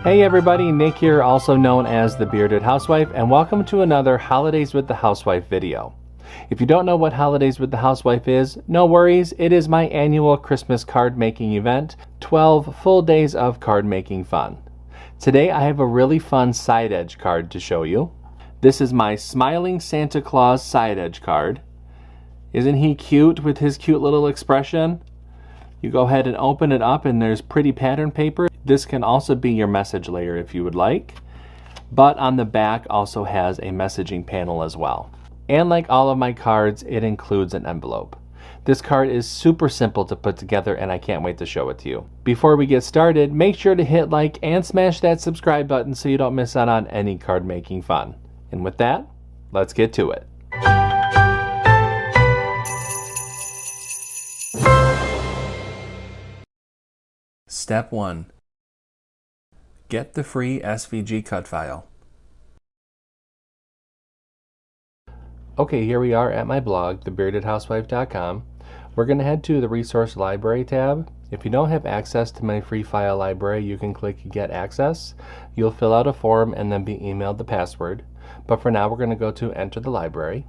Hey everybody, Nick here, also known as the Bearded Housewife, and welcome to another Holidays with the Housewife video. If you don't know what Holidays with the Housewife is, no worries, it is my annual Christmas card making event, 12 full days of card making fun. Today I have a really fun side edge card to show you. This is my Smiling Santa Claus side edge card. Isn't he cute with his cute little expression? You go ahead and open it up and there's pretty pattern paper. This can also be your message layer if you would like. But on the back also has a messaging panel as well. And like all of my cards, it includes an envelope. This card is super simple to put together and I can't wait to show it to you. Before we get started, make sure to hit like and smash that subscribe button so you don't miss out on any card making fun. And with that, let's get to it. Step 1. Get the free SVG Cut File. Okay, here we are at my blog, thebeardedhousewife.com. We're going to head to the Resource Library tab. If you don't have access to my free file library, you can click Get Access. You'll fill out a form and then be emailed the password. But for now, we're going to go to Enter the Library.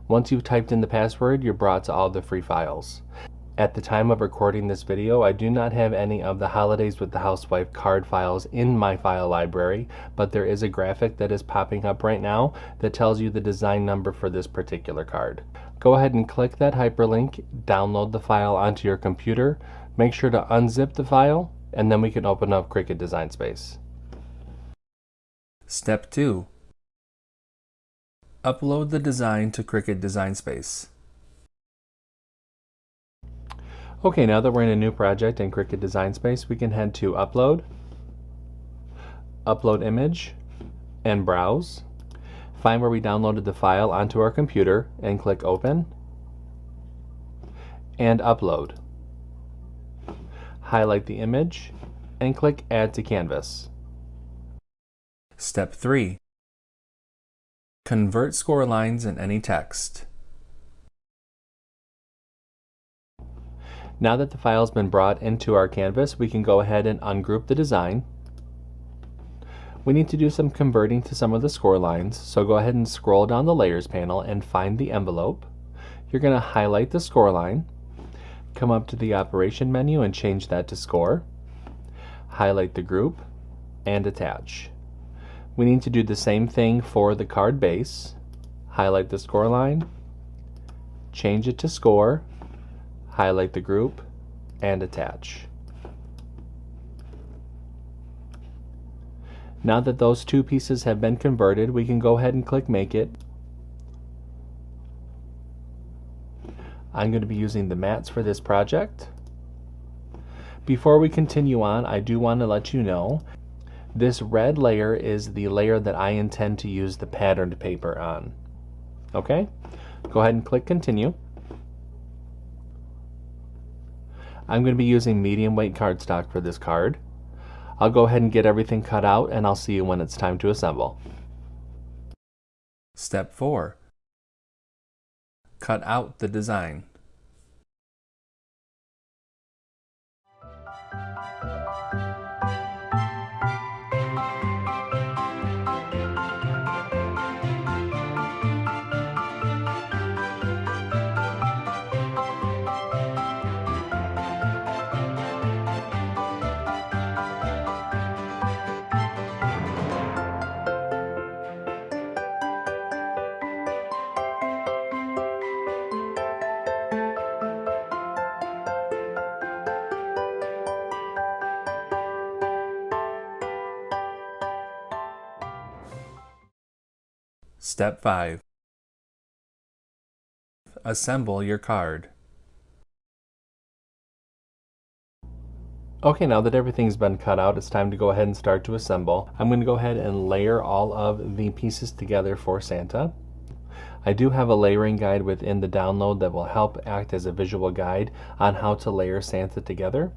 Once you've typed in the password, you're brought to all the free files. At the time of recording this video, I do not have any of the Holidays with the Housewife card files in my file library, but there is a graphic that is popping up right now that tells you the design number for this particular card. Go ahead and click that hyperlink, download the file onto your computer, make sure to unzip the file, and then we can open up Cricut Design Space. Step 2. Upload the design to Cricut Design Space. Okay, now that we're in a new project in Cricut Design Space, we can head to Upload, Upload Image, and Browse. Find where we downloaded the file onto our computer and click Open, and Upload. Highlight the image and click Add to Canvas. Step 3. Convert score lines in any text. Now that the file's been brought into our canvas, we can go ahead and ungroup the design. We need to do some converting to some of the score lines, so go ahead and scroll down the Layers panel and find the envelope. You're going to highlight the score line, come up to the Operation menu and change that to Score, highlight the group, and Attach. We need to do the same thing for the card base. Highlight the score line, change it to Score, highlight the group, and attach. Now that those two pieces have been converted, we can go ahead and click Make It. I'm going to be using the mats for this project. Before we continue on, I do want to let you know this red layer is the layer that I intend to use the patterned paper on. Okay? Go ahead and click Continue. I'm going to be using medium weight cardstock for this card. I'll go ahead and get everything cut out and I'll see you when it's time to assemble. Step 4. Cut out the design. Step 5. Assemble your card. Okay, now that everything's been cut out, it's time to go ahead and start to assemble. I'm going to go ahead and layer all of the pieces together for Santa. I do have a layering guide within the download that will help act as a visual guide on how to layer Santa together.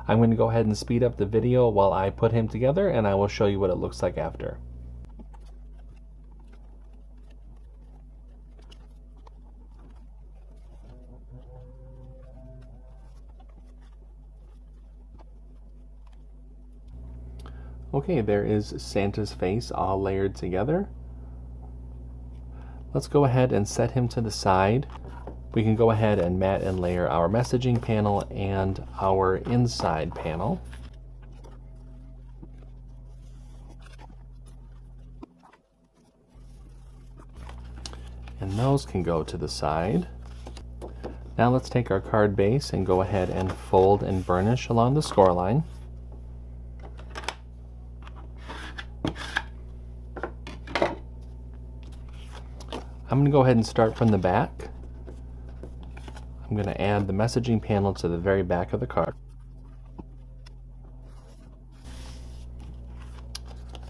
I'm going to go ahead and speed up the video while I put him together and I will show you what it looks like after. Okay, there is Santa's face all layered together. Let's go ahead and set him to the side. We can go ahead and mat and layer our messaging panel and our inside panel. And those can go to the side. Now let's take our card base and go ahead and fold and burnish along the score line. I'm going to go ahead and start from the back. I'm going to add the messaging panel to the very back of the card.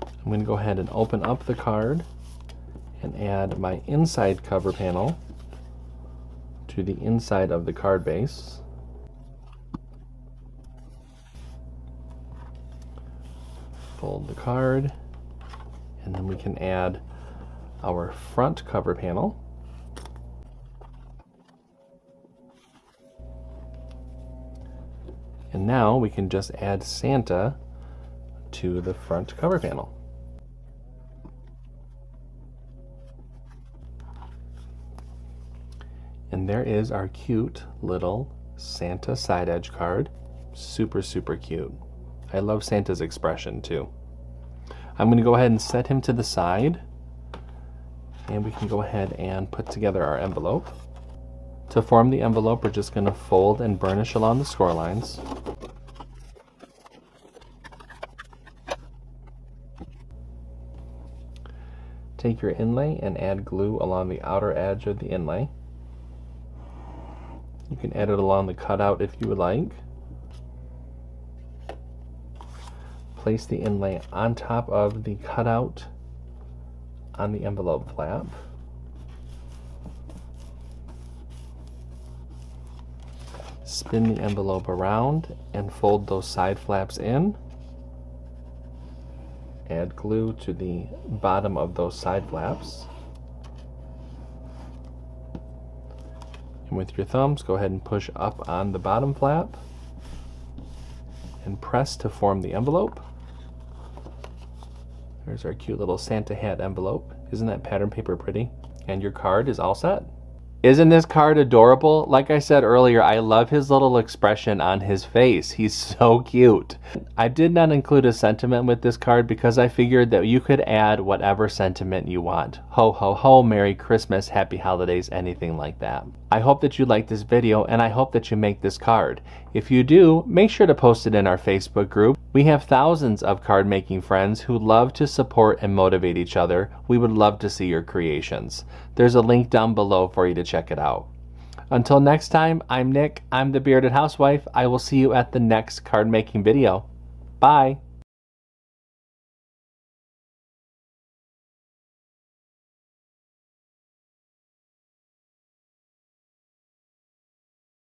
I'm going to go ahead and open up the card and add my inside cover panel to the inside of the card base. Fold the card, and then we can add our front cover panel. And now we can just add Santa to the front cover panel. And there is our cute little Santa side edge card. Super, super cute. I love Santa's expression too. I'm going to go ahead and set him to the side. And we can go ahead and put together our envelope. To form the envelope, we're just going to fold and burnish along the score lines. Take your inlay and add glue along the outer edge of the inlay. You can add it along the cutout if you would like. Place the inlay on top of the cutout on the envelope flap. Spin the envelope around and fold those side flaps in. Add glue to the bottom of those side flaps. And with your thumbs, go ahead and push up on the bottom flap and press to form the envelope. There's our cute little Santa hat envelope. Isn't that pattern paper pretty? And your card is all set. Isn't this card adorable? Like I said earlier, I love his little expression on his face. He's so cute. I did not include a sentiment with this card because I figured that you could add whatever sentiment you want. Ho, ho, ho, Merry Christmas, Happy Holidays, anything like that. I hope that you like this video and I hope that you make this card. If you do, make sure to post it in our Facebook group. We have thousands of card making friends who love to support and motivate each other. We would love to see your creations. There's a link down below for you to check it out. Until next time, I'm Nick. I'm the Bearded Housewife. I will see you at the next card making video. Bye.